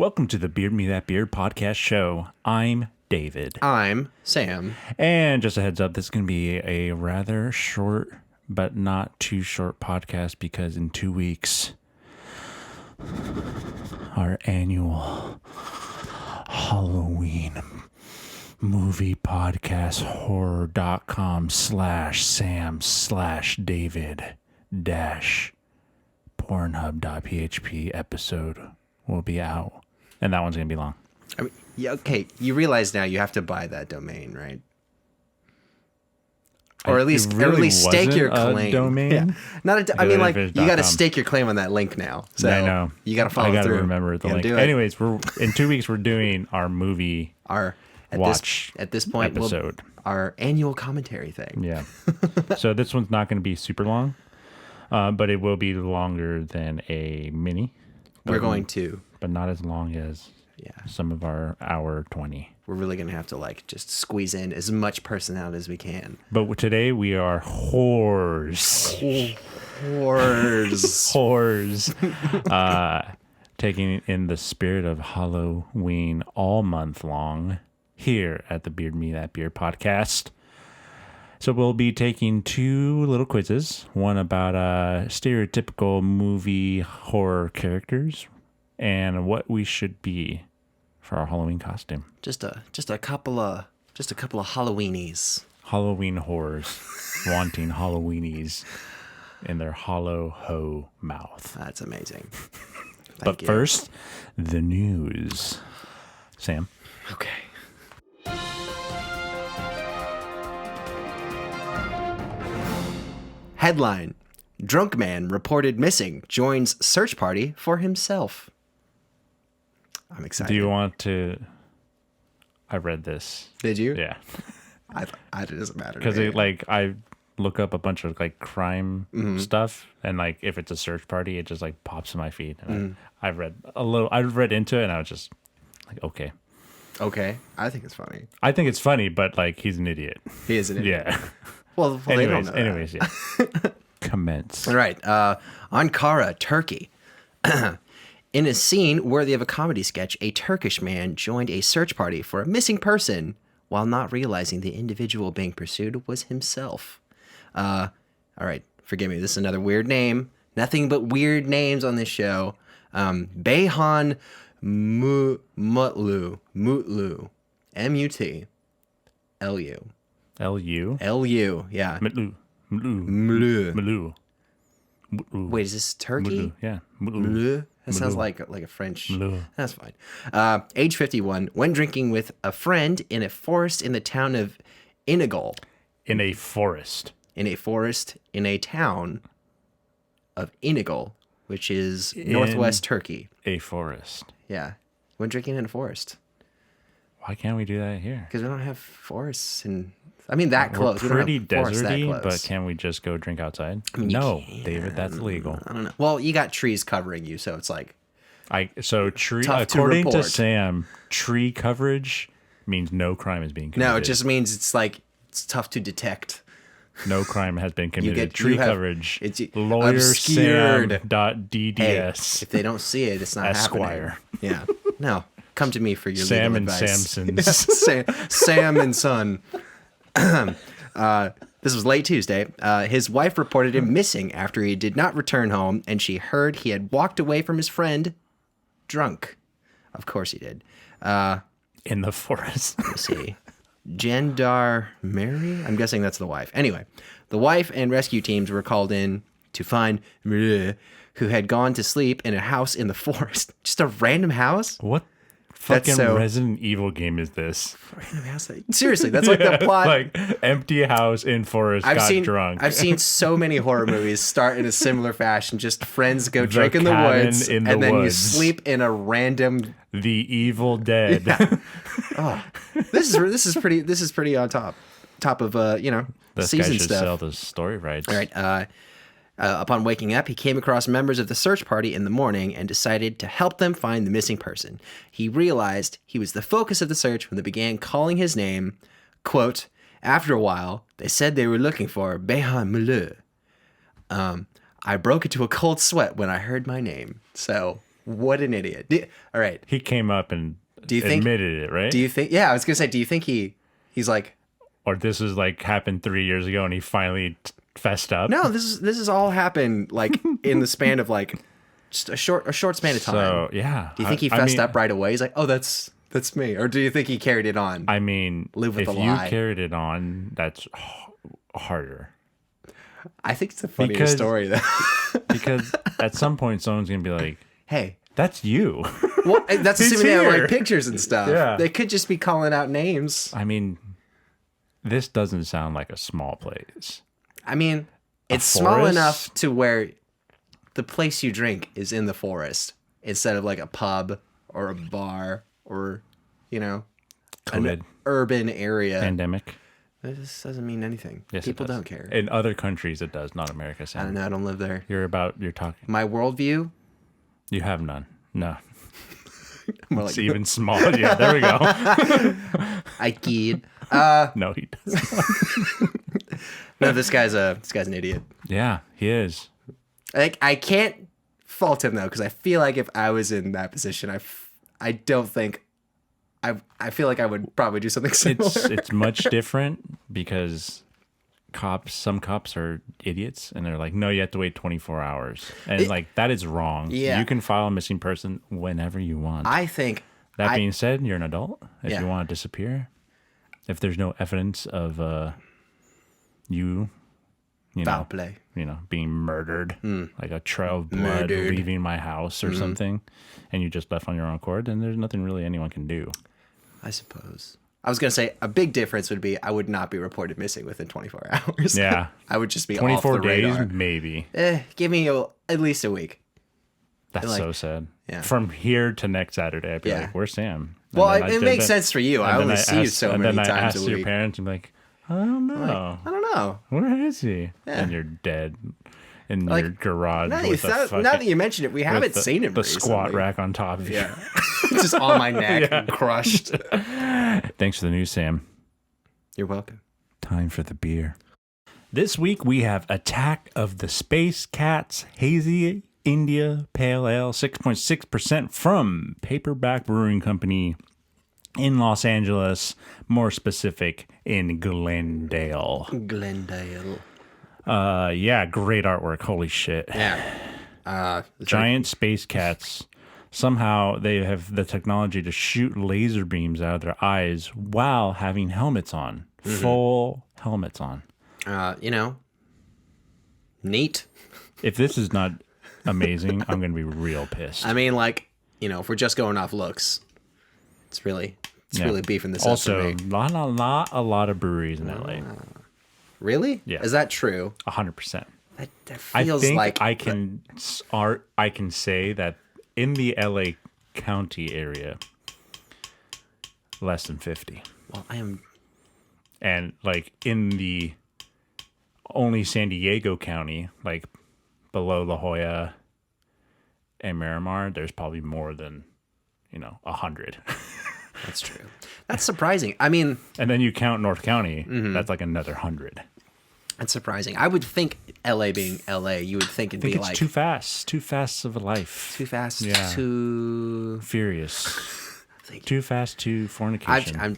Welcome to the Beard Me That Beard podcast show. I'm David. I'm Sam. And just a heads up, this is going to be a rather short, but not too short podcast because in 2 weeks, our annual Halloween movie podcast, horror.com/Sam/David-Pornhub.php episode will be out. And that one's going to be long. I mean, yeah, okay, you realize now you have to buy that domain, right? Or at least stake your claim. Domain? Yeah. I mean, like, you got to stake your claim on that link now. So I know. You got to follow through. I got to remember the link. Anyways, in 2 weeks we're doing our movie at this point episode. Our annual commentary thing. Yeah. So this one's not going to be super long, but it will be longer than a mini. We're going to, but not as long as some of our hour 20. We're really going to have to just squeeze in as much personality as we can. But today we are whores. Whores. Taking in the spirit of Halloween all month long here at the Beard Me That Beard podcast. So we'll be taking 2 little quizzes, one about stereotypical movie horror characters and what we should be for our Halloween costume. Just a couple of Halloweenies. Halloween horrors wanting Halloweenies in their hollow ho mouth. That's amazing. But first, the news. Sam. Okay. Headline: Drunk man reported missing, joins search party for himself. I'm excited. Do you want to... I read this. Did you? Yeah. It doesn't matter. Because I look up a bunch of crime stuff, and if it's a search party, it just pops in my feed. And I've read into it, and I was just okay. Okay. I think it's funny. I think it's funny, but he's an idiot. He is an idiot. Yeah. Well, they don't know that. Anyways, yeah. Commence. All right. Ankara, Turkey. In a scene worthy of a comedy sketch, a Turkish man joined a search party for a missing person while not realizing the individual being pursued was himself. All right. Forgive me. This is another weird name. Nothing but weird names on this show. Beyhan Mutlu. M-U-T-L-U. L-U? L-U, yeah. Mutlu. Wait, is this Turkey? Mutlu, yeah. Mutlu. That sounds like a French. Mutlu. That's fine. Age 51, when drinking with a friend in a forest in the town of Inegöl. In a forest. In a forest in a town of Inegöl, which is northwest Turkey. A forest. Yeah. When drinking in a forest. Why can't we do that here? Because we don't have forests and... that close. We're pretty deserty, but can we just go drink outside? No, David, that's illegal. I don't know. Well, you got trees covering you, so it's tree. Tough according to to Sam, tree coverage means no crime is being committed. No, it just means it's tough to detect. No crime has been committed. Coverage. It's LawyerSam.dds. Hey, if they don't see it, it's not Esquire. happening. Yeah. No. Come to me for your Sam legal and advice. Samson's. Sam and Son. This was late Tuesday. His wife reported him missing after he did not return home, and she heard he had walked away from his friend drunk. Of course he did. In the forest. Let me see. Gendarmerie? I'm guessing that's the wife. Anyway, the wife and rescue teams were called in to find who had gone to sleep in a house in the forest. Just a random house? What fucking Resident Evil game is this? Random house? Seriously, that's the plot. Empty house in forest, drunk. I've seen so many horror movies start in a similar fashion. Just friends go drink in the woods, and then you sleep in a random... The Evil Dead. Yeah. Oh, this is pretty on top of this season guy should stuff. Sell the story rights. All right. Upon waking up, he came across members of the search party in the morning and decided to help them find the missing person. He realized he was the focus of the search when they began calling his name. Quote, after a while, they said they were looking for Beyhan Mutlu. I broke into a cold sweat when I heard my name. So What an idiot. All right. He came up and Do you think, admitted it, right? Do you think, yeah, I was going to say, do you think he's like, or this was like happened 3 years ago and he finally fessed up? no, this is all happened like in the span of like just a short span of time. So, yeah. Do you think he fessed up right away? He's like, oh, that's me. Or do you think he carried it on? I mean, Live with if the you lie. carried it on, that's harder. I think it's a funnier story though. Because at some point, someone's going to be like, Hey, that's you. well, that's He's assuming they have here. like pictures and stuff. Yeah. They could just be calling out names. I mean, this doesn't sound like a small place. I mean, it's small forest? enough to where the place you drink is in the forest instead of like a pub or a bar or, an COVID. urban area. Pandemic. This doesn't mean anything. Yes, People it does. don't care. In other countries, it does, not America. Sam. I don't know. I don't live there. You're talking. My worldview, You have none. No. more It's like even smaller. Yeah, there we go. I kid. No, he doesn't. No, this guy's an idiot. Yeah, he is. Like I can't fault him though, because I feel like if I was in that position, I don't think I feel like I would probably do something similar. It's much different because some cops are idiots and they're like, no, you have to wait 24 hours. And like, that is wrong. Yeah. You can file a missing person whenever you want. I think That being said, you're an adult. If Yeah. you want to disappear, if there's no evidence of you foul know, play. being murdered, like a trail of blood Murdered. leaving my house or something, and you just left on your own accord, then there's nothing really anyone can do. I suppose. I was gonna say a big difference would be I would not be reported missing within 24 hours. Yeah. I would just be 24 off the days, radar. maybe. Give me at least a week. That's like- so sad. Yeah. From here to next Saturday, I'd be Yeah. like, "Where's Sam?" And Well, then it makes sense for you. I and then only see you ask- so and many then I times ask a your week. parents, and be like, "I don't know. I don't know. Where is he?" Yeah. And you're dead in Like, your garage Now with that you mention it, we haven't with seen him the squat recently. rack on top of you. Yeah. Just on my neck, crushed. Thanks for the news, Sam. You're welcome. Time for the beer. This week we have Attack of the Space Cats Hazy India Pale Ale, 6.6% from Paperback Brewing Company in Los Angeles, more specific in Glendale. Glendale. Yeah, great artwork. Holy shit. Yeah. Giant space cats. Somehow they have the technology to shoot laser beams out of their eyes while having helmets on. Full helmets on. Neat. If this is not amazing, I'm going to be real pissed. I mean, like, if we're just going off looks, it's really beefing this also, up for me. not a lot of breweries in LA. Really? Yeah. Is that true? 100%. That I feels think like I can say that in the LA County area, less than 50. Well, I am. And like in the only San Diego County, like below La Jolla and Miramar, there's probably more than 100. That's true. That's surprising. I mean, And then you count North County, that's like another 100. that's surprising. I would think LA being LA, you would think it'd I think be it's like too fast of a life. too fast, Yeah. too. Furious. Too fast to fornication.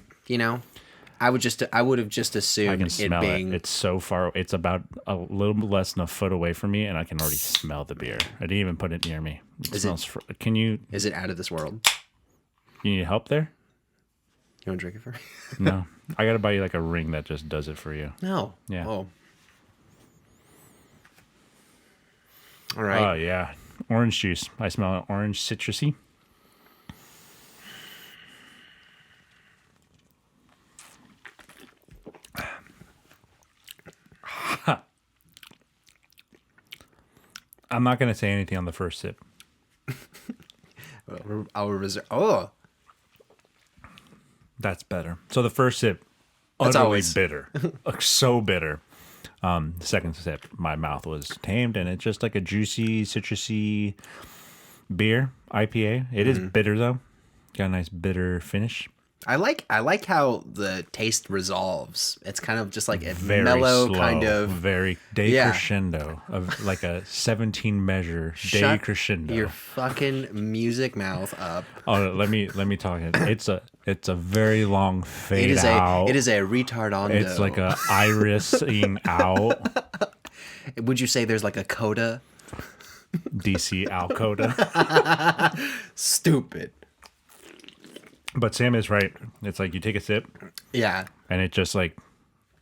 I would have just I assumed can it smell being. it. It's so far. It's about a little less than a foot away from me, and I can already smell the beer. I didn't even put it near me. It smells. Can you Is it out of this world? need help there? You want to drink it for me? No, I gotta buy you like a ring that just does it for you. No. Yeah. Oh. All Oh right. yeah, orange juice. I smell orange citrusy. I'm not gonna say anything on the first sip. I'll reserve. Oh, That's better. So the first sip, That's utterly always- bitter, like so bitter. The second sip, my mouth was tamed, and it's just like a juicy, citrusy beer IPA. It is bitter though, got a nice bitter finish. I like how the taste resolves. It's kind of just like a Very mellow slow, kind of very decrescendo of like a 17 measure Shut decrescendo. your fucking music mouth up. Oh, let me talk. It's a very long fade out. It is a retardondo. It's like a irising out. Would you say there's like a coda? DC Alcoda. Stupid. But Sam is right. It's like you take a sip Yeah. and it just like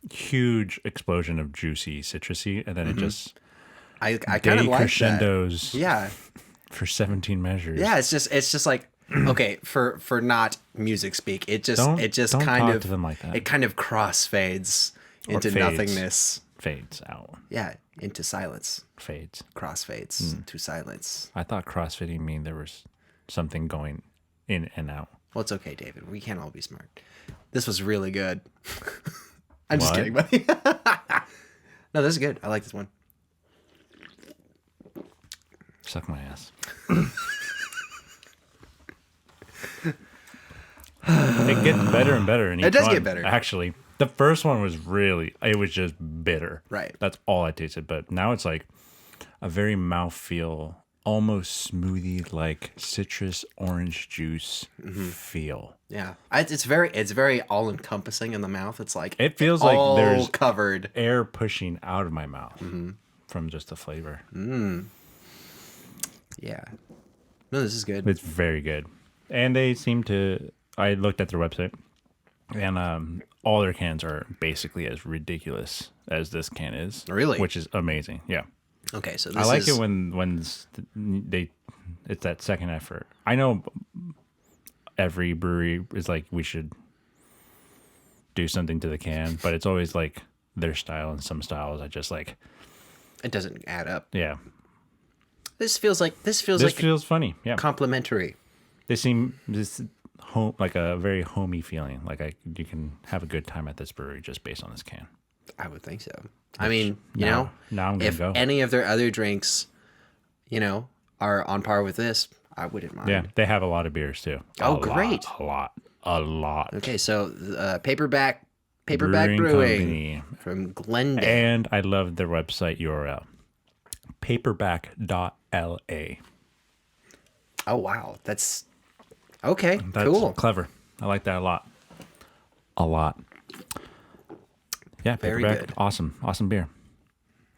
huge explosion of juicy citrusy, and then it just I kind of like that. crescendos. Yeah. For 17 measures. Yeah, it's just like okay, for not music speak, it just Don't kind talk of to them like that. it kind of crossfades into fades. nothingness. Fades out. Yeah, into silence. Fades. Crossfades to silence. I thought crossfitting mean there was something going in and out. Well, it's okay, David. We can't all be smart. This was really good. I'm just What? kidding, buddy. No, this is good. I like this one. Suck my ass. It gets better and better in each It does one. get better. Actually, the first one was it was just bitter. Right. That's all I tasted. But now it's like a very mouthfeel, almost smoothie like citrus orange juice feel. Yeah, it's very all encompassing in the mouth. It's like It feels like all there's covered. air pushing out of my mouth from just the flavor. Yeah. No, this is good. It's very good. And they seem to, I looked at their website, and all their cans are basically as ridiculous as this can is. Really? Which is amazing. Yeah. Okay, so this I like is, it when it's that second effort. I know every brewery is like, we should do something to the can, but it's always like their style, and some styles I just like. it doesn't add up. Yeah. This feels This feels funny. Yeah. complimentary. They seem this home, like a very homey feeling. Like you can have a good time at this brewery just based on this can. I would think so. I mean, now I'm gonna if go. any of their other drinks, are on par with this, I wouldn't mind. Yeah, they have a lot of beers too. Oh, great. A lot. Okay, so Paperback Brewing Brewing Company. from Glendale. And I love their website URL. Paperback.la. Oh wow, that's okay. That's cool. clever. I like that a lot. A lot. Yeah, Very Paperback. good. Awesome beer.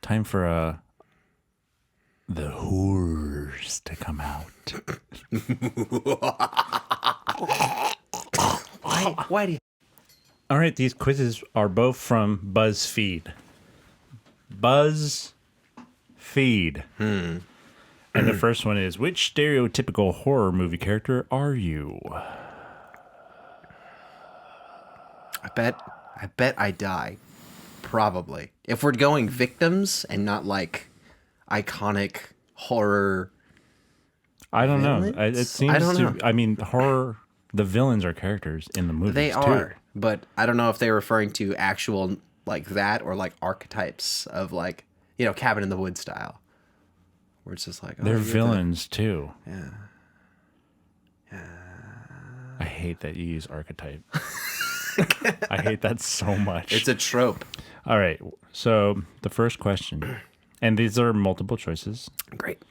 Time for the Whorrors to come out. Why do you... All right, these quizzes are both from BuzzFeed. BuzzFeed. And the first one is, which stereotypical horror movie character are you? I bet I die. Probably. If we're going victims and not like iconic horror. I don't know. Villains? It seems I don't know. I mean, horror, the villains are characters in the movies They too. are, but I don't know if they're referring to actual like that or like archetypes of like, Cabin in the Woods style. Where it's just like, oh, They're you're the- villains too. Yeah. I hate that you use archetype. I hate that so much. It's a trope. All right. So the first question, and these are multiple choices. Great.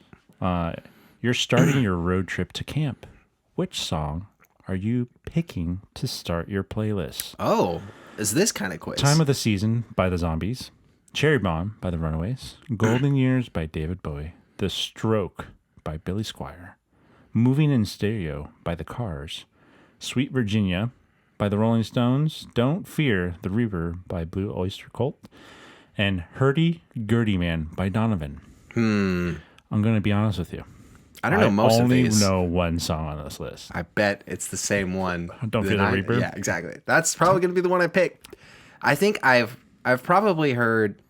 You're starting your road trip to camp. Which song are you picking to start your playlist? Oh, is this kind of quiz? Time of the Season by the Zombies, Cherry Bomb by the Runaways, Golden Years by David Bowie, The Stroke by Billy Squier, Moving in Stereo by the Cars, Sweet Virginia by the Rolling Stones, Don't Fear the Reaper by Blue Oyster Cult, and Hurdy Gurdy Man by Donovan. I'm going to be honest with you. I don't know most of these. I only know one song on this list. I bet it's the same one. Don't Fear the Reaper? Yeah, exactly. That's probably going to be the one I picked. I think I've probably heard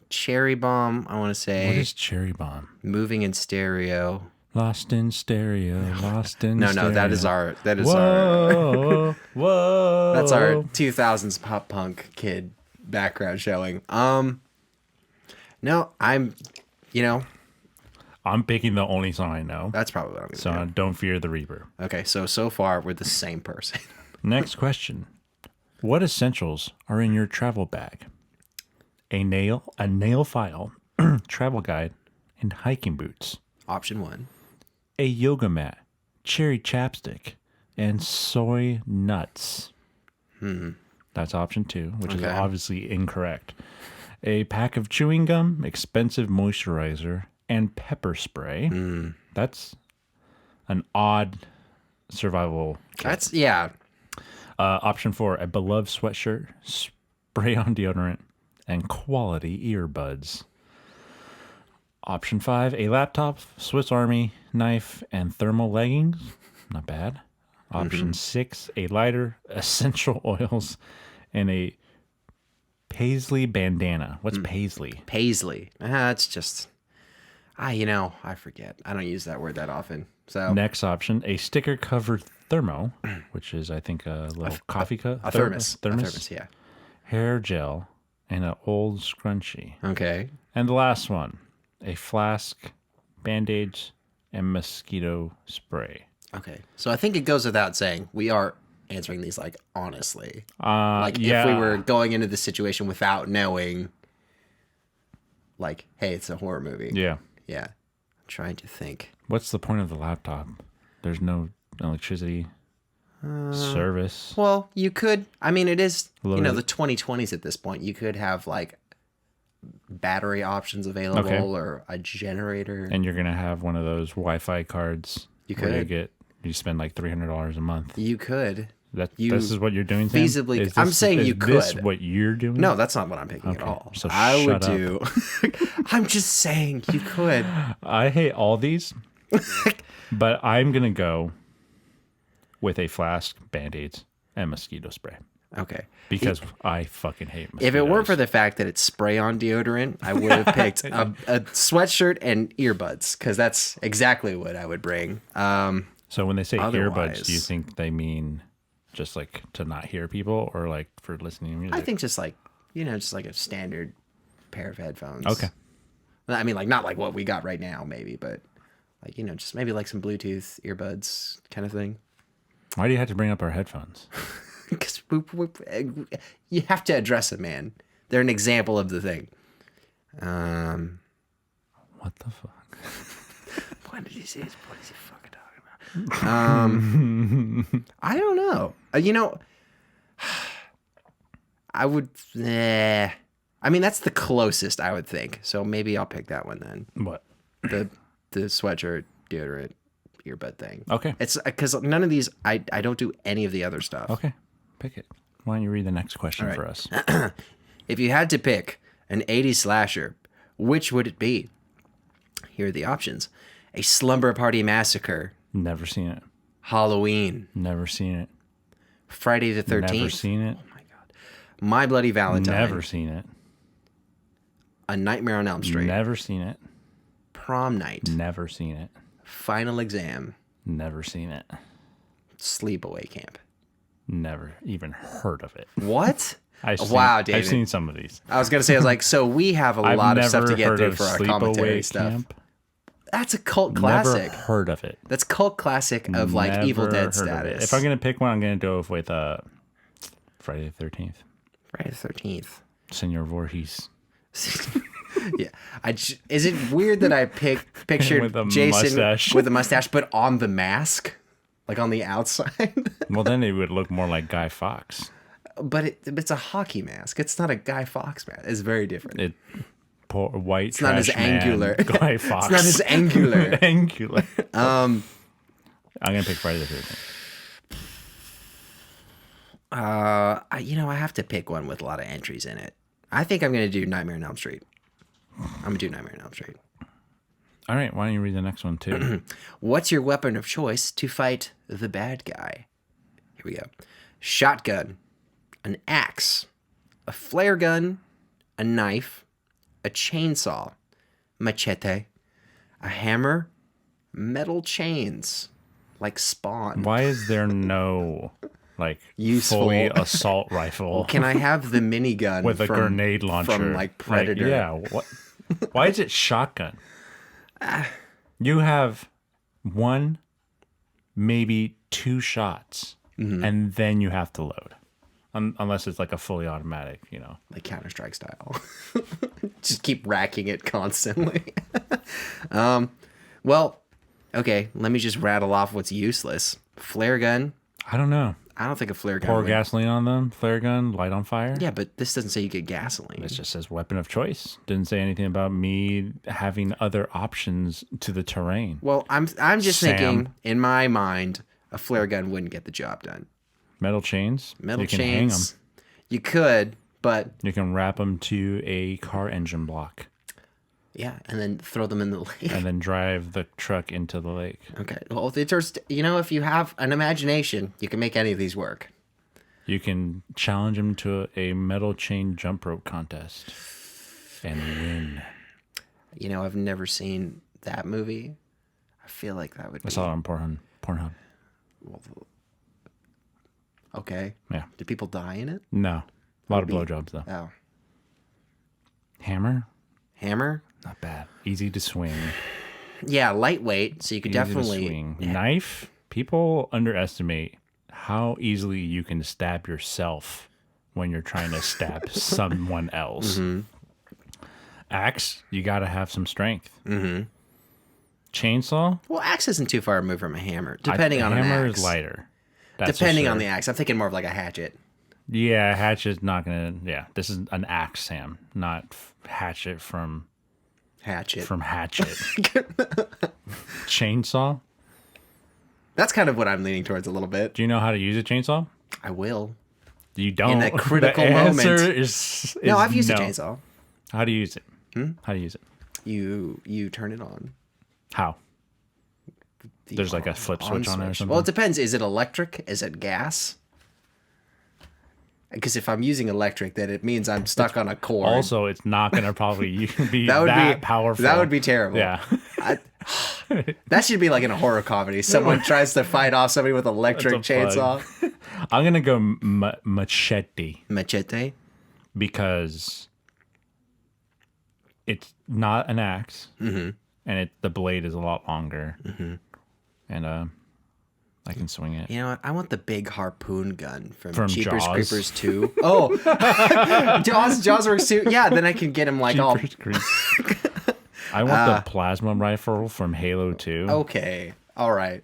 Cherry Bomb, I want to say. What is Cherry Bomb? Moving in Stereo. Lost in Stereo, lost in No, stereo. that is our Whoa, whoa. that's our 2000s pop punk kid background showing. No, I'm picking the only song I know. that's probably what I'm going to So Don't Fear the Reaper. do. Okay, so far we're the same person. Next question. What essentials are in your travel bag? A nail file, travel guide, and hiking boots. Option 1. A yoga mat, cherry chapstick, and soy nuts. That's option 2, which is obviously incorrect. A pack of chewing gum, expensive moisturizer, and pepper spray. That's an odd survival kit. Option 4, a beloved sweatshirt, spray-on deodorant, and quality earbuds. Option 5, a laptop, Swiss Army knife, and thermal leggings. Not bad. Option 6, a lighter, essential oils, and a paisley bandana. What's paisley? Paisley. It's just, I forget. I don't use that word that often. So Next option, a sticker-covered thermo, which is, I think, a little coffee cup. A thermos. Thermos. A thermos, yeah. Hair gel, and an old scrunchie. Okay. And the last one, a flask, Band-Aids, and mosquito spray. Okay. So I think it goes without saying, we are answering these, like, honestly. If If we were going into the situation without knowing, like, hey, it's a horror movie. Yeah. Yeah. I'm trying to think. What's the point of the laptop? There's no electricity service. Well, you could, it is, Load it. the 2020s at this point. You could have, like, battery options available or a generator. And you're going to have one of those Wi-Fi cards. You where could. You spend like $300 a month. You could. This is what you're doing, Sam? Feasibly, I'm saying you could. Is this what you're doing? No, that's not what I'm picking at all. So I would shut up. do. I'm just saying you could. I hate all these, but I'm going to go with a flask, Band-Aids, and mosquito spray. Okay. Because I fucking hate mosquitoes. If it weren't for the fact that it's spray-on deodorant, I would have picked a sweatshirt and earbuds, because that's exactly what I would bring. So when they say Otherwise- earbuds, do you think they mean just like to not hear people, or like for listening to music? I think just like a standard pair of headphones. Okay. Like not like what we got right now, maybe, but like, just maybe like some Bluetooth earbuds kind of thing. Why do you have to bring up our headphones? Because you have to address it, man. They're an example of the thing. What the fuck? What is he fucking talking about? I don't know. I would. That's the closest I would think. So maybe I'll pick that one then. What? The sweatshirt, deodorant, earbud thing. Okay. It's because none of these. I don't do any of the other stuff. Okay. Pick it. Why don't you read the next question right. for us? If you had to pick an 80s slasher, which would it be? Here are the options: A Slumber Party Massacre, Never seen it. Halloween, Never seen it. Friday the 13th. Never seen it. Oh my God. My Bloody Valentine. Never seen it. A Nightmare on Elm Street. Never seen it. Prom Night. Never seen it. Final Exam. Never seen it. Sleepaway Camp. Never even heard of it. What? Wow, David. I've seen some of these. I was going to say, so we have a lot of stuff to get through for our commentary stuff. Camp. That's a cult classic. Never heard of it. That's cult classic of like Evil Dead Never heard of it. status. If I'm going to pick one, I'm going to go with Friday the 13th. Friday the 13th. Senor Voorhees. Yeah. Is it weird that I pictured With a Jason mustache. with a mustache, but on the mask? Like on the outside? Well, then it would look more like Guy Fawkes. But it's a hockey mask. It's not a Guy Fawkes mask. It's very different. Poor white It's not as trash man, angular. Guy Fawkes. It's not as angular. Angular. I'm going to pick Friday the 13th. I have to pick one with a lot of entries in it. I think I'm going to do Nightmare on Elm Street. I'm going to do Nightmare on Elm Street. All right, why don't you read the next one too? What's your weapon of choice to fight the bad guy? Here we go. Shotgun, an axe, a flare gun, a knife, a chainsaw, machete, a hammer, metal chains, like Spawn. Why is there no Useful. fully assault rifle Can I have the minigun with a grenade launcher from like Predator? What? Why is it shotgun? You have one, maybe two shots and then you have to load. Unless it's like a fully automatic, Like Counter-Strike style. Just keep racking it constantly. Well, okay, let me just rattle off what's useless. Flare gun. I don't know. I don't think a flare gun Pour would... gasoline on them, flare gun, light on fire. Yeah, but this doesn't say you get gasoline. It just says weapon of choice. Didn't say anything about me having other options to the terrain. Well, I'm just thinking, in my mind, a flare gun wouldn't get the job done. Metal chains. Metal you can chains. hang them. You could, but... You can wrap them to a car engine block. Yeah, and then throw them in the lake. And then drive the truck into the lake. Okay. Well, if you have an imagination, you can make any of these work. You can challenge them to a metal chain jump rope contest and win. I've never seen that movie. I feel like that would be... I saw it on Pornhub. Well, okay. Yeah. Do people die in it? No. A lot of blowjobs, though. Oh. Hammer? Not bad. Easy to swing. Yeah, lightweight, so you could definitely... swing. Knife? People underestimate how easily you can stab yourself when you're trying to stab someone else. Axe, you got to have some strength. Chainsaw? Well, axe isn't too far removed from a hammer, depending on an axe. Hammer is lighter. That's Depending on the axe. I'm thinking more of like a hatchet. Yeah, hatchet's not going to... Yeah, this is an axe, Sam, not hatchet from... Hatchet. Chainsaw? That's kind of what I'm leaning towards a little bit. Do you know how to use a chainsaw? I will. You don't. In a critical the moment. Answer is No, I've used no. a chainsaw. How do you use it? How do you use it? You turn it on. How? There's like a flip switch on it or something? Well, it depends. Is it electric? Is it gas? Because if I'm using electric, then it means I'm stuck on a cord. Also, it's not going to probably be that powerful. That would be terrible. Yeah. That should be like in a horror comedy. Someone tries to fight off somebody with an electric chainsaw. I'm going to go machete. Machete? Because it's not an axe. And the blade is a lot longer. And I can swing it. You know what? I want the big harpoon gun from Jeepers Jaws. Creepers 2. Oh, Jaws works too. Yeah, then I can get him like all... I want the plasma rifle from Halo 2. Okay, all right.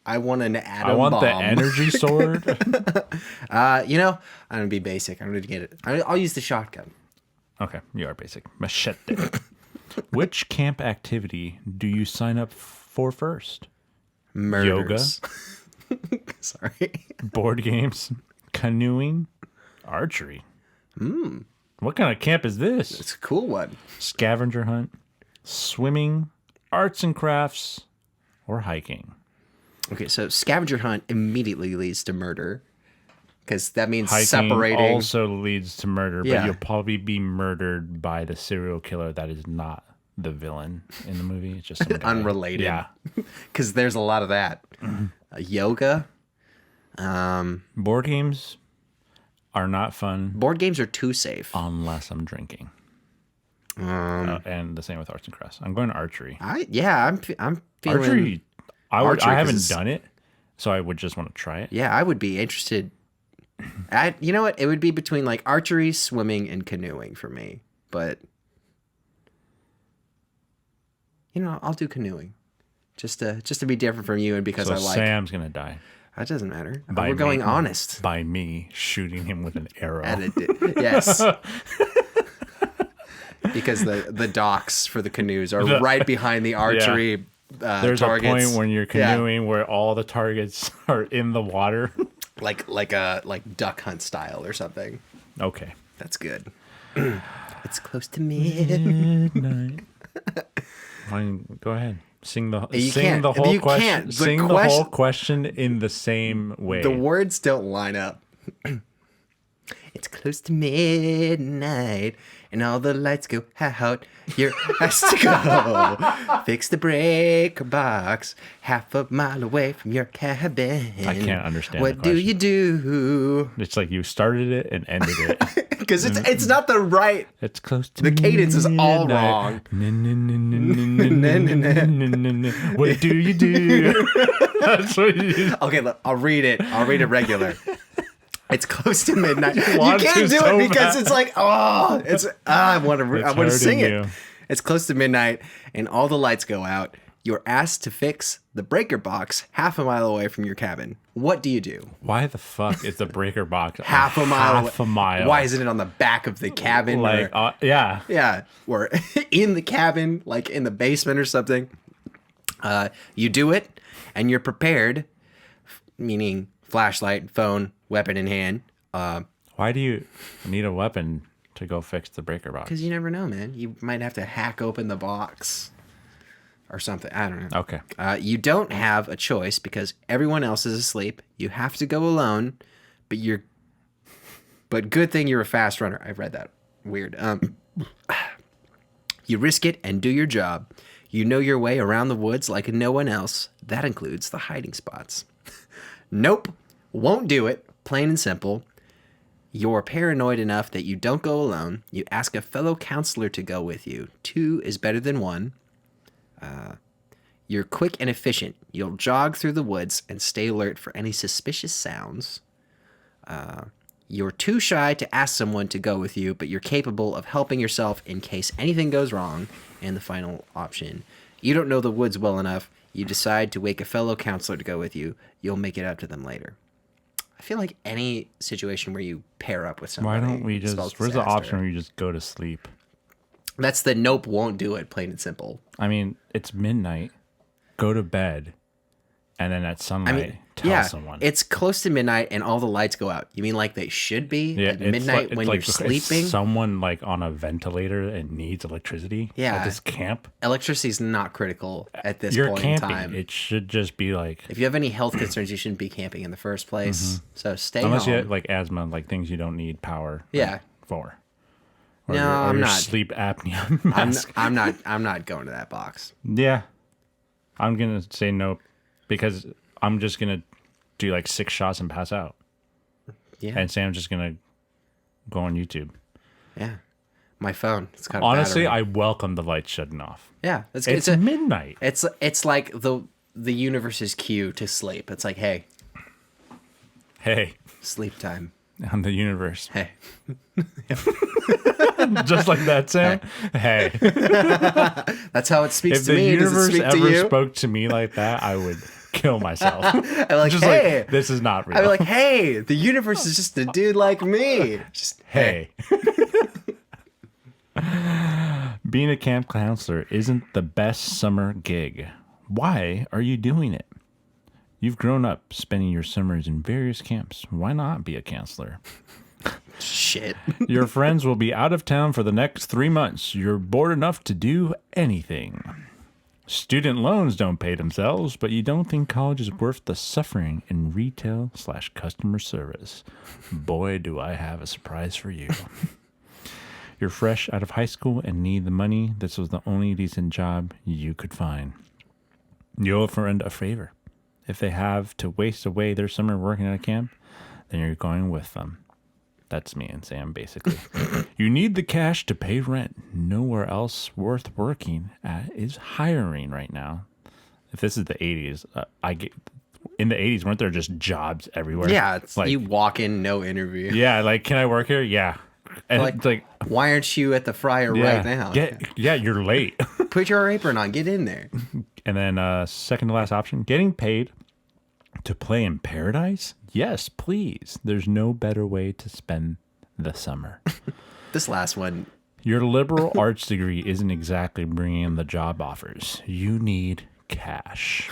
I want an atom bomb. I want the energy sword. I'm gonna be basic. I'm gonna get it. I'll use the shotgun. Okay, you are basic. Machete. Which camp activity do you sign up for first? Murders. Yoga. Sorry. Board games, canoeing, archery. What kind of camp is this? It's a cool one. Scavenger hunt, swimming, arts and crafts, or hiking. Okay, so scavenger hunt immediately leads to murder. Because that means Hiking separating. also leads to murder, but Yeah. you'll probably be murdered by the serial killer that is not the villain in the movie. It's just some guy. Unrelated. Yeah. Because there's a lot of that. Yoga. Board games are not fun Board games are too safe. unless I'm drinking. And the same with arts and crafts. I'm going to archery. I'm feeling... Archery, Archery, I 'cause haven't it's- done it, so I would just want to try it. Yeah, I would be interested. You know what? It would be between like archery, swimming, and canoeing for me. But, I'll do canoeing. Just to be different from you and because So I like... Sam's going to die. That doesn't matter. By We're going me. honest. By me shooting him with an arrow. Yes. Because the docks for the canoes are right behind the archery There's targets. a point when you're canoeing where all the targets are in the water. like duck hunt style or something. Okay. That's good. It's close to midnight. Fine, go ahead. Sing the You sing can't. the whole You question. can't. The Sing the question- whole question in the same way. The words don't line up. It's close to midnight, and all the lights go out. Your has to go. Fix the breaker box, half a mile away from your cabin. I can't understand What the do question. you do? It's like you started it and ended it. Because it's not the right. It's close to The cadence is all midnight. wrong. What do you do? That's what you do. Okay, look, I'll read it regular. It's close to midnight. You want can't to do so it because bad. it's like, oh, it's I want to sing it. You. It's close to midnight and all the lights go out. You're asked to fix the breaker box half a mile away from your cabin. What do you do? Why the fuck is the breaker box Half a mile. Half a mile. Why isn't it on the back of the cabin? Like, yeah. Yeah, or in the cabin, like in the basement or something. You do it, and you're prepared, meaning flashlight, phone, weapon in hand. Why do you need a weapon to go fix the breaker box? Because you never know, man. You might have to hack open the box or something. I don't know. Okay. You don't have a choice because everyone else is asleep. You have to go alone, but good thing you're a fast runner. I read that. Weird. You risk it and do your job. You know your way around the woods like no one else. That includes the hiding spots. Nope. Won't do it. Plain and simple. You're paranoid enough that you don't go alone. You ask a fellow counselor to go with you. 2 is better than 1. You're quick and efficient. You'll jog through the woods and stay alert for any suspicious sounds. You're too shy to ask someone to go with you, but you're capable of helping yourself in case anything goes wrong. And the final option, you don't know the woods well enough. You decide to wake a fellow counselor to go with you. You'll make it up to them later. I feel like any situation where you pair up with somebody. Why don't we just... Where's the option where you just go to sleep? That's the nope, won't do it, plain and simple. I mean, it's midnight. Go to bed. And then at sunlight, tell someone. It's close to midnight and all the lights go out. You mean like they should be at midnight when you're sleeping? Someone like on a ventilator and needs electricity at this camp. Electricity is not critical at this You're point camping. in time. It should just be like... If you have any health concerns, you shouldn't be camping in the first place. So stay Unless home. you have like asthma, like things you don't need power for. Or No, I'm not. Sleep apnea mask. I'm not going to that box. Yeah. I'm going to say nope because I'm just going to do like 6 shots and pass out. Yeah. And Sam's just going to go on YouTube. Yeah. My phone. It's got Honestly, a battery. I welcome the lights shutting off. Yeah. It's midnight. It's like the universe's cue to sleep. It's like, hey, sleep time. On the universe. Hey. Just like that, Sam. Hey. That's how it speaks If to the me. Does it universe speak to ever you? spoke to me like that, I would kill myself. I'm like, Just hey. like, this is not real. I'd be like, hey, the universe is just a dude like me. Just hey. Being a camp counselor isn't the best summer gig. Why are you doing it? You've grown up spending your summers in various camps. Why not be a counselor? Shit. Your friends will be out of town for the next 3 months. You're bored enough to do anything. Student loans don't pay themselves, but you don't think college is worth the suffering in retail/customer service. Boy, do I have a surprise for you. You're fresh out of high school and need the money. This was the only decent job you could find. You owe a friend a favor. If they have to waste away their summer working at a camp, then you're going with them. That's me and Sam, basically. You need the cash to pay rent. Nowhere else worth working at is hiring right now. If this is the 80s, in the 80s, weren't there just jobs everywhere? Yeah, it's like, you walk in, no interview. Yeah, like, can I work here? Yeah. And Like, it's like, why aren't you at the fryer right now? You're late. Put your apron on. Get in there. And then second to last option, getting paid to play in paradise? Yes, please. There's no better way to spend the summer. This last one. Your liberal arts degree isn't exactly bringing in the job offers. You need cash.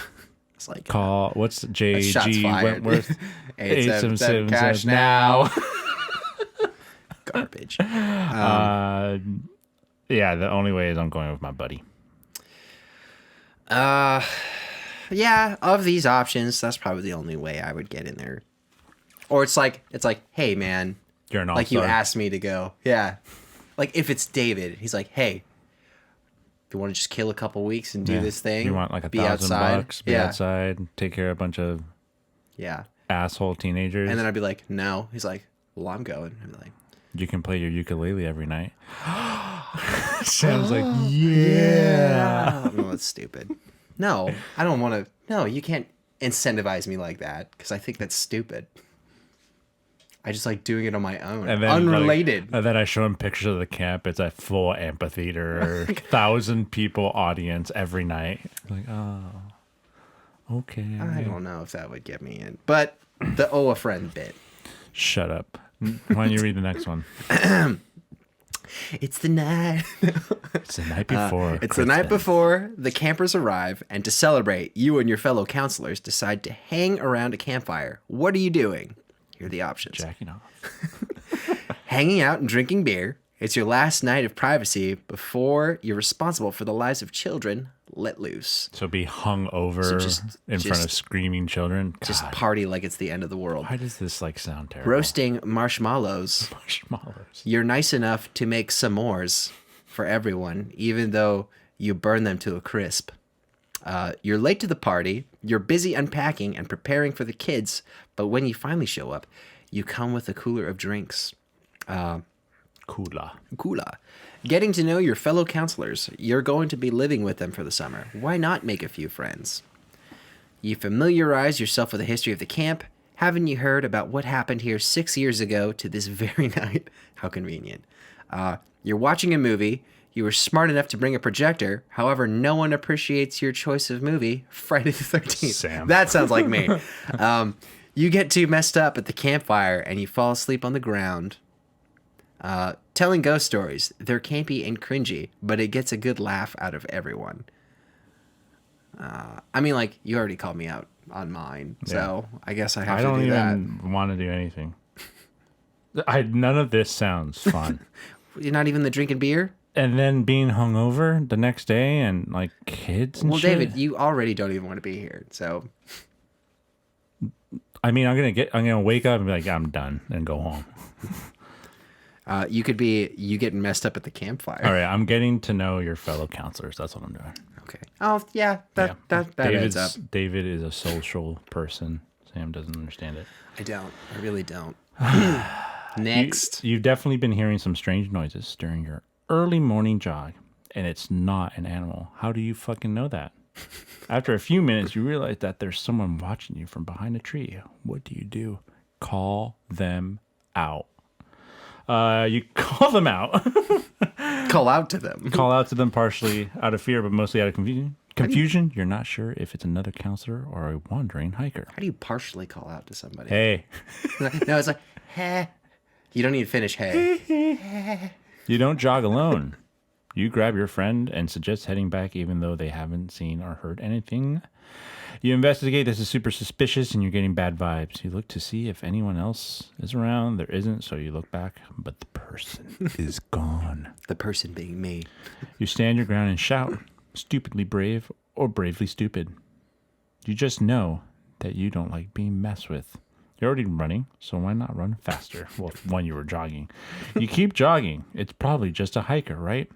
It's like What's shots J.G. fired. Wentworth? 877 cash now. Garbage. Yeah, the only way is I'm going with my buddy. Yeah, of these options, that's probably the only way I would get in there. Or it's like, hey man, You're an all-star. like you asked me to go. Yeah. Like if it's David, he's like, hey, do you want to just kill a couple weeks and do this thing? You want like be $1,000 outside? be outside, take care of a bunch of Yeah. asshole teenagers. And then I'd be like, no. He's like, well, I'm going. I'd be like, You can play your ukulele every night. Sam's like, yeah. No, that's stupid. No, I don't want to. No, you can't incentivize me like that because I think that's stupid. I just like doing it on my own. And then, unrelated. And then I show him pictures of the camp. It's a full amphitheater, 1,000 people audience every night. Like, oh, okay. I don't know if that would get me in. But the a friend bit. Shut up. Why don't you read the next one? It's the night. It's the night before. It's the night before the campers arrive, and to celebrate, you and your fellow counselors decide to hang around a campfire. What are you doing? Here are the options. Jacking off. Hanging out and drinking beer. It's your last night of privacy before you're responsible for the lives of children let loose. So be hung over in front of screaming children. God. Just party like it's the end of the world. Why does this like sound terrible? Roasting marshmallows. You're nice enough to make s'mores for everyone, even though you burn them to a crisp. You're late to the party. You're busy unpacking and preparing for the kids. But when you finally show up, you come with a cooler of drinks. Cooler. Getting to know your fellow counselors. You're going to be living with them for the summer. Why not make a few friends? You familiarize yourself with the history of the camp. Haven't you heard about what happened here 6 years ago to this very night? How convenient. You're watching a movie. You were smart enough to bring a projector. However, no one appreciates your choice of movie, Friday the 13th. Sam. That sounds like me. You get too messed up at the campfire and you fall asleep on the ground. Telling ghost stories. They're campy and cringy, but it gets a good laugh out of everyone. I mean, like, you already called me out on mine, so I guess I have to do that. I don't even want to do anything. None of this sounds fun. You're not even the drinking beer? And then being hungover the next day and, like, kids and shit. Well, David, you already don't even want to be here, so... I mean, I'm gonna wake up and be like, I'm done, and go home. You could be you getting messed up at the campfire. All right, I'm getting to know your fellow counselors. That's what I'm doing. Okay. Oh yeah, that adds up. David is a social person. Sam doesn't understand it. I really don't. Next, you've definitely been hearing some strange noises during your early morning jog, and it's not an animal. How do you fucking know that? After a few minutes, you realize that there's someone watching you from behind a tree. What do? Call them out. You call them out. Call out to them. Call out to them partially out of fear, but mostly out of confusion. You're not sure if it's another counselor or a wandering hiker. How do you partially call out to somebody? Hey. No, it's like, hey. You don't need to finish, hey. You don't jog alone. You grab your friend and suggest heading back even though they haven't seen or heard anything. You investigate. This is super suspicious and you're getting bad vibes. You look to see if anyone else is around. There isn't, so you look back, but the person is gone. The person being me. You stand your ground and shout, stupidly brave or bravely stupid. You just know that you don't like being messed with. You're already running, so why not run faster? Well, when you were jogging. You keep jogging. It's probably just a hiker, right?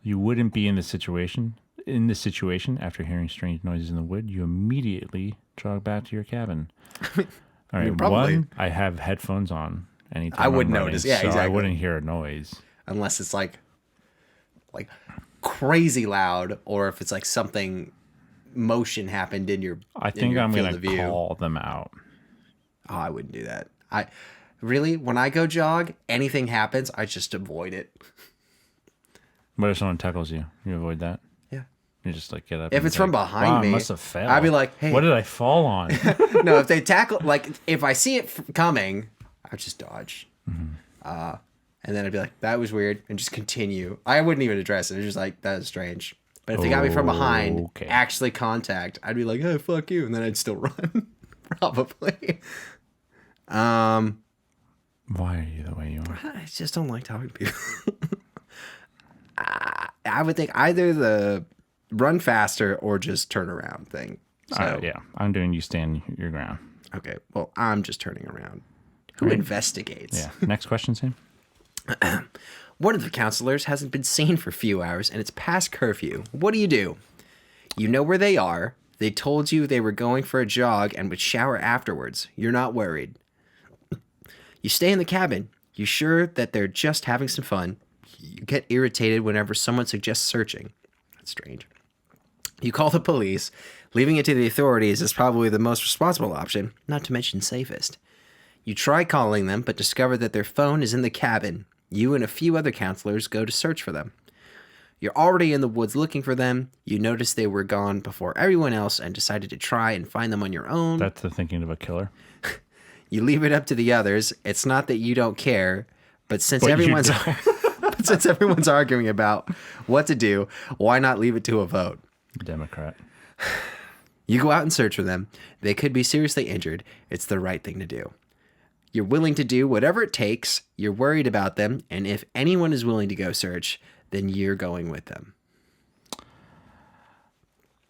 You wouldn't be in this situation after hearing strange noises in the wood. You immediately jog back to your cabin. All right, one, I have headphones on anytime I wouldn't running, notice. Yeah, so exactly. I wouldn't hear a noise. Unless it's like crazy loud, or if it's like something motion happened in your I think I'm going to call them out. Oh, I wouldn't do that. When I go jog, anything happens, I just avoid it. What if someone tackles you? You avoid that? Yeah. You just like get up. If it's from behind me, I must have fell. I'd be like, hey. What did I fall on? No, if they tackle, like if I see it coming, I just dodge. Mm-hmm. And then I'd be like, that was weird, and just continue. I wouldn't even address it. It's just like, that is strange. But if they got me from behind, actually contact, I'd be like, hey, fuck you. And then I'd still run. Probably. Why are you the way you are? I just don't like talking to people. I would think either the run faster or just turn around thing. So, yeah, I'm doing you stand your ground. Okay, well, I'm just turning around. Who investigates? Yeah. Next question, Sam. One of the counselors hasn't been seen for a few hours, and it's past curfew. What do? You know where they are. They told you they were going for a jog and would shower afterwards. You're not worried. You stay in the cabin. You sure that they're just having some fun. You get irritated whenever someone suggests searching. That's strange. You call the police. Leaving it to the authorities is probably the most responsible option, not to mention safest. You try calling them, but discover that their phone is in the cabin. You and a few other counselors go to search for them. You're already in the woods looking for them. You notice they were gone before everyone else and decided to try and find them on your own. That's the thinking of a killer. You leave it up to the others. It's not that you don't care, but since since everyone's arguing about what to do, why not leave it to a vote? Democrat. You go out and search for them. They could be seriously injured. It's the right thing to do. You're willing to do whatever it takes. You're worried about them. And if anyone is willing to go search, then you're going with them.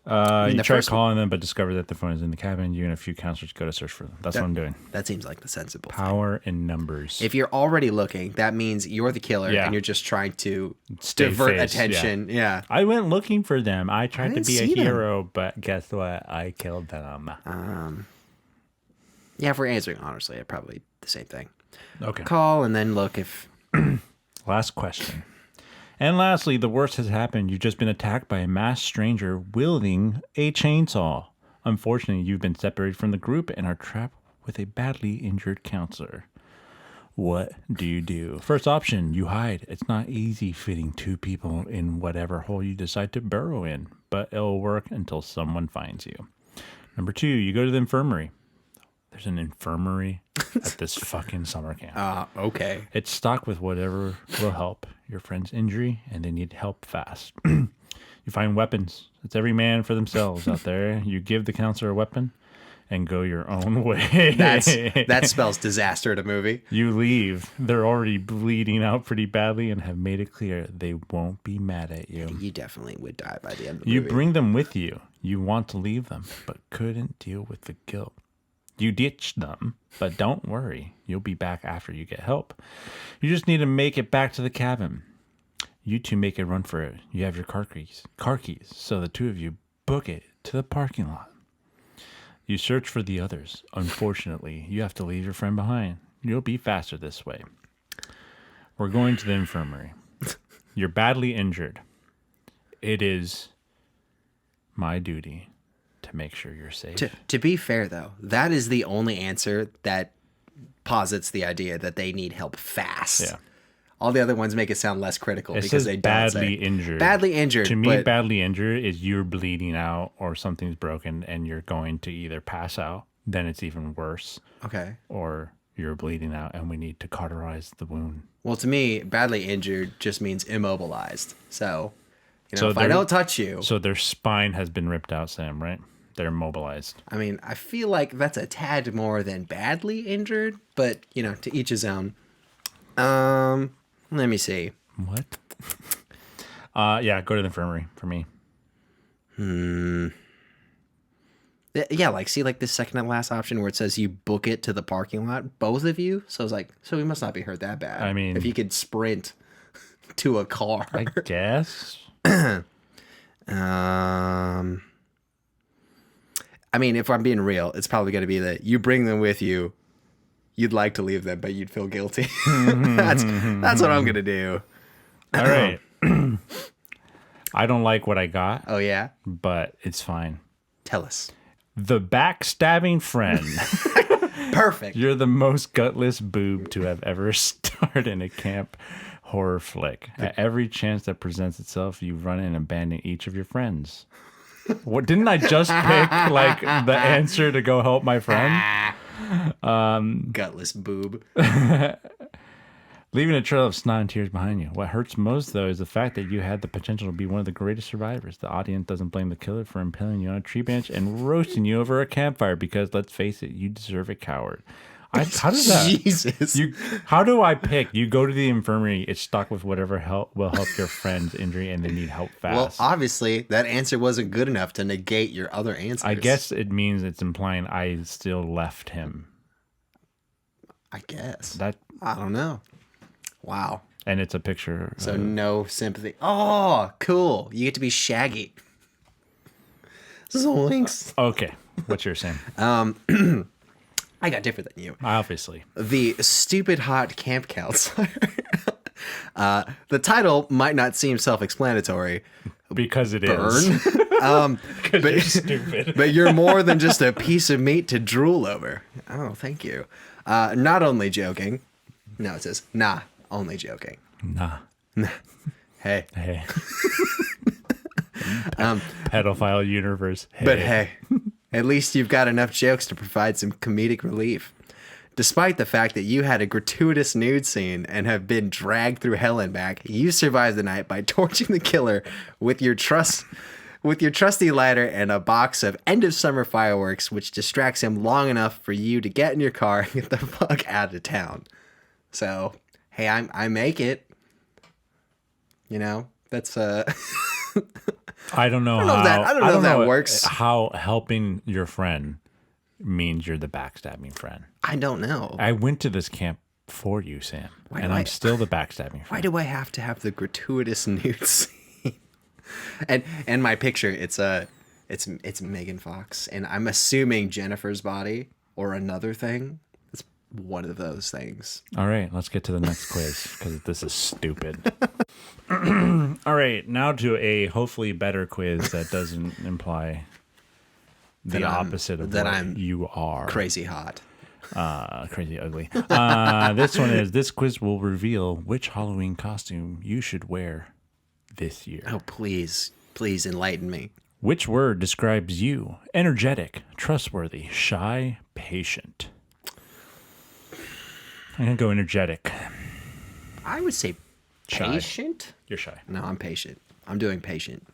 You try calling them, but discover that the phone is in the cabin. You and a few counselors go to search for them. That's what I'm doing. That seems like the sensible Power in numbers. If you're already looking, that means you're the killer and you're just trying to divert attention. Yeah. I went looking for them. I tried to be a see them. hero, but guess what? I killed them. Yeah, if we're answering honestly, it's probably the same thing. Okay. Call and then look if... Last question. And lastly, the worst has happened. You've just been attacked by a masked stranger wielding a chainsaw. Unfortunately, you've been separated from the group and are trapped with a badly injured counselor. What do you do? First option, you hide. It's not easy fitting two people in whatever hole you decide to burrow in, but it'll work until someone finds you. Number 2, you go to the infirmary. There's an infirmary at this fucking summer camp. Okay. It's stocked with whatever will help your friend's injury, and they need help fast. You find weapons. It's every man for themselves out there. You give the counselor a weapon and go your own way. That spells disaster to movie. You leave. They're already bleeding out pretty badly and have made it clear they won't be mad at you. You definitely would die by the end of the You movie. bring them with you. You want to leave them, but couldn't deal with the guilt. You ditch them, but don't worry. You'll be back after you get help. You just need to make it back to the cabin. You two make a run for it. You have your car keys, so the two of you book it to the parking lot. You search for the others. Unfortunately, you have to leave your friend behind. You'll be faster this way. We're going to the infirmary. You're badly injured. It is my duty to make sure you're safe. To be fair, though, that is the only answer that posits the idea that they need help fast. Yeah. All the other ones make it sound less critical It because says they don't badly say. injured. Badly injured. To me, but badly injured is you're bleeding out or something's broken and you're going to either pass out, then it's even worse, okay. or you're bleeding out and we need to cauterize the wound. Well, to me, badly injured just means immobilized. So, So if I don't touch you, So their spine has been ripped out, Sam, right? They're immobilized. I mean, I feel like that's a tad more than badly injured, but to each his own. Let me see. What? Yeah, go to the infirmary for me. Yeah, like the second and last option where it says you book it to the parking lot, both of you. So I was like, so we must not be hurt that bad. I mean, if you could sprint to a car. I guess. I mean, if I'm being real, it's probably going to be that you bring them with you. You'd like to leave them, but you'd feel guilty. That's what I'm going to do. All right. I don't like what I got, Oh, yeah? but it's fine. Tell us. The backstabbing friend. Perfect. You're the most gutless boob to have ever starred in a camp horror flick. At every chance that presents itself, you run and abandon each of your friends. What didn't I just pick like the answer to go help my friend? Gutless boob. Leaving a trail of snot and tears behind you. What hurts most, though, is the fact that you had the potential to be one of the greatest survivors. The audience doesn't blame the killer for impaling you on a tree branch and roasting you over a campfire because, let's face it, you deserve a coward. How does that? Jesus. How do I pick? You go to the infirmary. It's stocked with whatever will help your friend's injury, and they need help fast. Well, obviously, that answer wasn't good enough to negate your other answers. I guess it means it's implying I still left him. I guess. That, I don't know. Wow. and it's a picture. So no sympathy. Oh, cool. You get to be Shaggy. Zoinks. Okay, what you're saying? I got different than you. Obviously. The Stupid Hot Camp Counselor. The title might not seem self-explanatory. Because it Burn. is. But You're stupid. But you're more than just a piece of meat to drool over. Oh, thank you. Not only joking. No, it says, nah, only joking. Nah. Hey. Hey. Pedophile universe. Hey. But hey, at least you've got enough jokes to provide some comedic relief. Despite the fact that you had a gratuitous nude scene and have been dragged through hell and back, you survived the night by torching the killer with your trusty lighter and a box of end of summer fireworks, which distracts him long enough for you to get in your car and get the fuck out of town. So, hey, I make it. You know, that's I don't know I don't know if that works. How helping your friend means you're the backstabbing friend. I don't know. I went to this camp for you, Sam, and I'm still the backstabbing friend. Why do I have to have the gratuitous nude scene? and my picture, it's Megan Fox, and I'm assuming Jennifer's body or another thing. It's one of those things. All right, let's get to the next quiz because this is stupid. All right, now to a hopefully better quiz that doesn't imply the opposite of what you are. Crazy hot. Crazy ugly. This quiz will reveal which Halloween costume you should wear this year. Oh, please enlighten me. Which word describes you? Energetic, trustworthy, shy, patient. I'm going to go energetic. I would say Shy. patient. You're shy. No, I'm patient. I'm doing patient.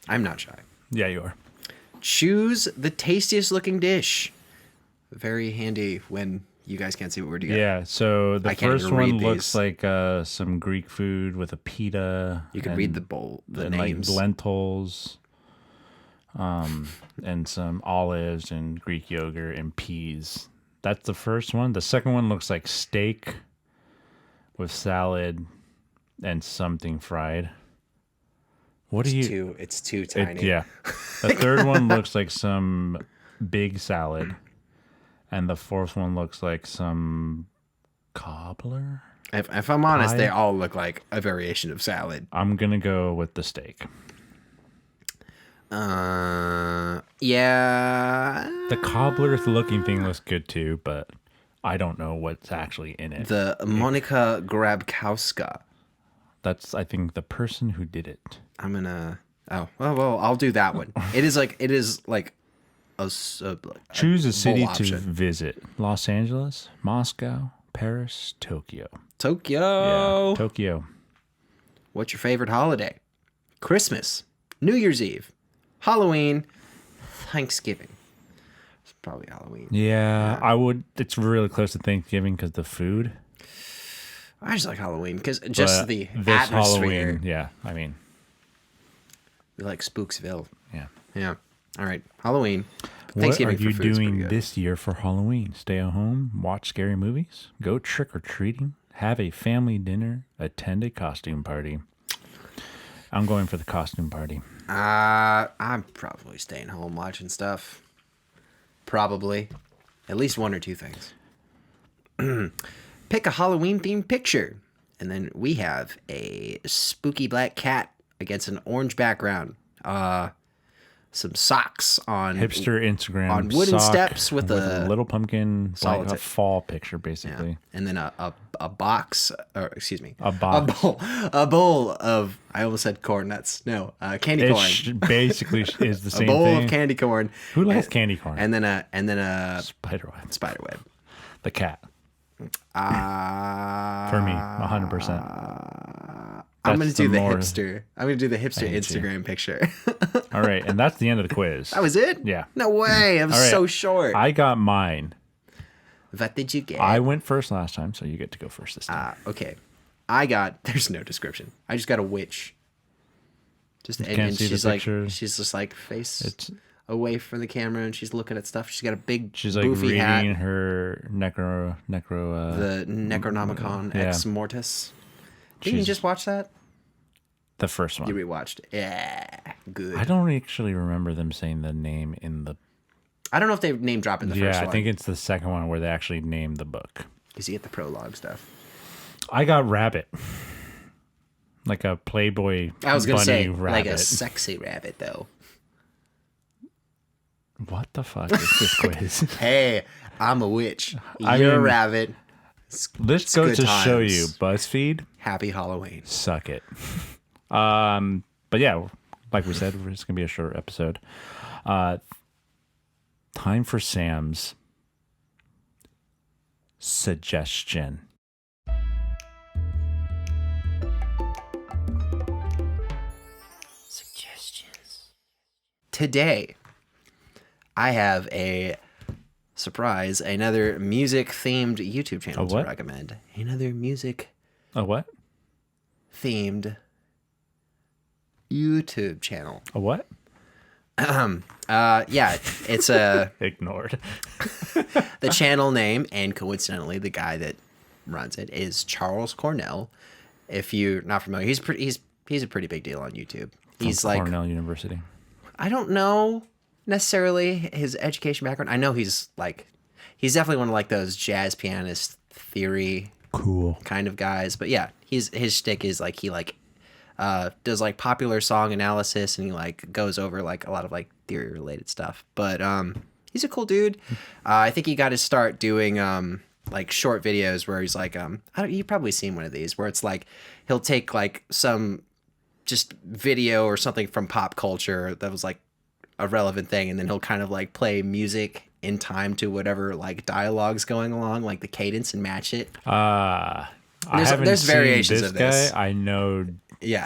I'm not shy. Yeah, you are. Choose the tastiest looking dish. Very handy when you guys can't see what we're doing. Yeah, so the I can't first even read one looks these. like some Greek food with a pita. You can read the bowl, the names. Like lentils, and some olives and Greek yogurt and peas. That's the first one. The second one looks like steak with salad and something fried. It's too tiny. Yeah. The third one looks like some big salad. And the fourth one looks like some cobbler. If I'm honest, Pie? they all look like a variation of salad. I'm going to go with the steak. Yeah. The cobbler looking thing looks good too, but I don't know what's actually in it. The Monika Grabkowska. That's, I think, the person who did it. I'm gonna. Oh well, I'll do that one. It is like a Choose a city bowl to option. visit. Los Angeles, Moscow, Paris, Tokyo. Tokyo. Yeah, Tokyo. What's your favorite holiday? Christmas, New Year's Eve, Halloween, Thanksgiving. It's probably Halloween. Yeah, I would. It's really close to Thanksgiving because the food. I just like Halloween because just But the this atmosphere. Halloween, yeah. I mean, We like Spooksville. yeah. Yeah. All right. Halloween. What Thanksgiving are you for food's pretty doing good. this year for Halloween? Stay at home, watch scary movies, go trick or treating, have a family dinner, attend a costume party. I'm going for the costume party. I'm probably staying home watching stuff. Probably. At least one or two things. Pick a Halloween-themed picture. And then we have a spooky black cat against an orange background. Some socks on... Hipster Instagram on wooden sock steps with a little pumpkin, like solid a fall picture, basically. Yeah. And then a box, or excuse me, A box. a bowl of, I almost said corn nuts. No, candy It corn. basically is the A same bowl thing. of candy corn. Who likes candy corn? And then a Spiderweb. spider web. The cat. For me, 100%. I'm gonna That's do the more- hipster. I'm gonna do the hipster hate you. Instagram picture. All right, and that's the end of the quiz. That was it? Yeah. No way. I'm All right. so short. I got mine. What did you get? I went first last time, so you get to go first this time. Okay. I got. There's no description. I just got a witch. Just can't see the she's like picture. she's just like face It's away from the camera and she's looking at stuff. She's got a big she's like boofy reading hat. her necro. The Necronomicon yeah. Ex Mortis. Didn't you She's- just watch that? The first one. You rewatched it. Yeah, good. I don't actually remember them saying the name in the I don't know if they name drop in the first one. Yeah, I think it's the second one where they actually named the book. Because you get the prologue stuff. I got Rabbit. Like a Playboy I was going to say, rabbit. like a sexy rabbit, though. What the fuck is this quiz? Hey, I'm a witch. I You're a mean, rabbit. Let's go good to show times. you. BuzzFeed, Happy Halloween. suck it. But yeah, like we said, it's gonna be a short episode. Time for Sam's suggestion. Suggestions. Today, I have a surprise, another music-themed YouTube channel to recommend. Another music-themed A what? YouTube channel. A what? Yeah, it's Ignored. the channel name, and coincidentally, the guy that runs it is Charles Cornell. If you're not familiar, he's a pretty big deal on YouTube. He's From like Cornell University. I don't know necessarily his education background. I know he's definitely one of like those jazz pianist theory Cool. kind of guys. But yeah, his shtick is like he does like popular song analysis, and he like goes over like a lot of like theory related stuff. But he's a cool dude. I think he got his start doing like short videos where he's like you've probably seen one of these where it's like he'll take like some just video or something from pop culture that was like a relevant thing, and then he'll kind of like play music in time to whatever like dialogue's going along, like the cadence, and match it. There's variations of this. Guy. I know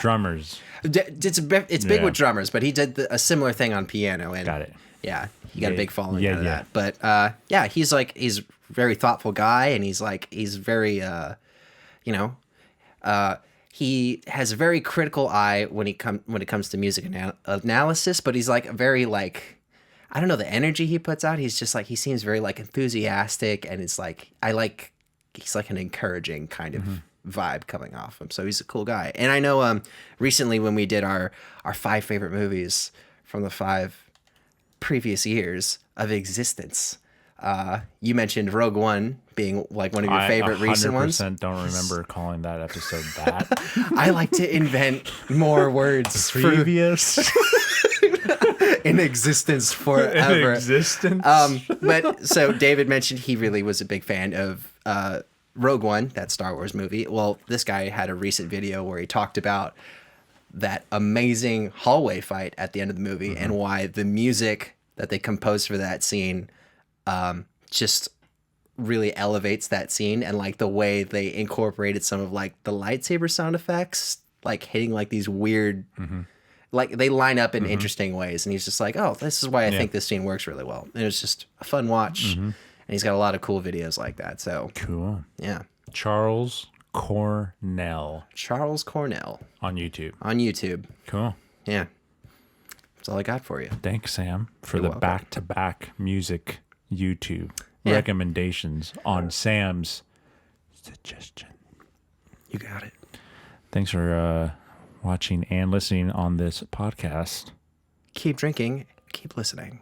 drummers. It's big with drummers, but he did a similar thing on piano. And Got it. Yeah, he got a big following out of that. But yeah, he's a very thoughtful guy, and he's very he has a very critical eye when it comes to music analysis, but he's like very like, I don't know, the energy he puts out. He's just like, he seems very like enthusiastic, and it's like, he's like an encouraging kind of vibe coming off him. So he's a cool guy. And I know recently when we did our 5 favorite movies from the 5 previous years of existence, you mentioned Rogue One being like one of your favorite recent ones. I 100% don't remember calling that episode that. I like to invent more words. Previous. In existence forever. In existence. But so David mentioned he really was a big fan of Rogue One, that Star Wars movie. Well, this guy had a recent video where he talked about that amazing hallway fight at the end of the movie and why the music that they composed for that scene just really elevates that scene, and like the way they incorporated some of like the lightsaber sound effects, like hitting like these weird like they line up in interesting ways, and he's just like, oh, this is why I think this scene works really well. And it was just a fun watch, and he's got a lot of cool videos like that. So cool. Yeah. Charles Cornell on YouTube. Cool. Yeah, that's all I got for you. Thanks, Sam, for the back-to-back music YouTube recommendations on Sam's suggestion. You got it. Thanks for watching and listening on this podcast. Keep drinking, keep listening.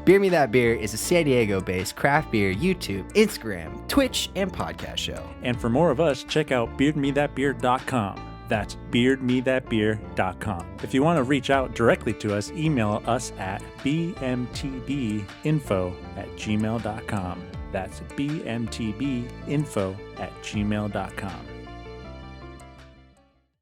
Beer Me That Beer is a San Diego-based craft beer YouTube, Instagram, Twitch, and podcast show. And for more of us, check out beardmethatbeer.com. That's beardmethatbeer.com. If you want to reach out directly to us, email us at bmtbinfo@gmail.com. That's bmtbinfo@gmail.com.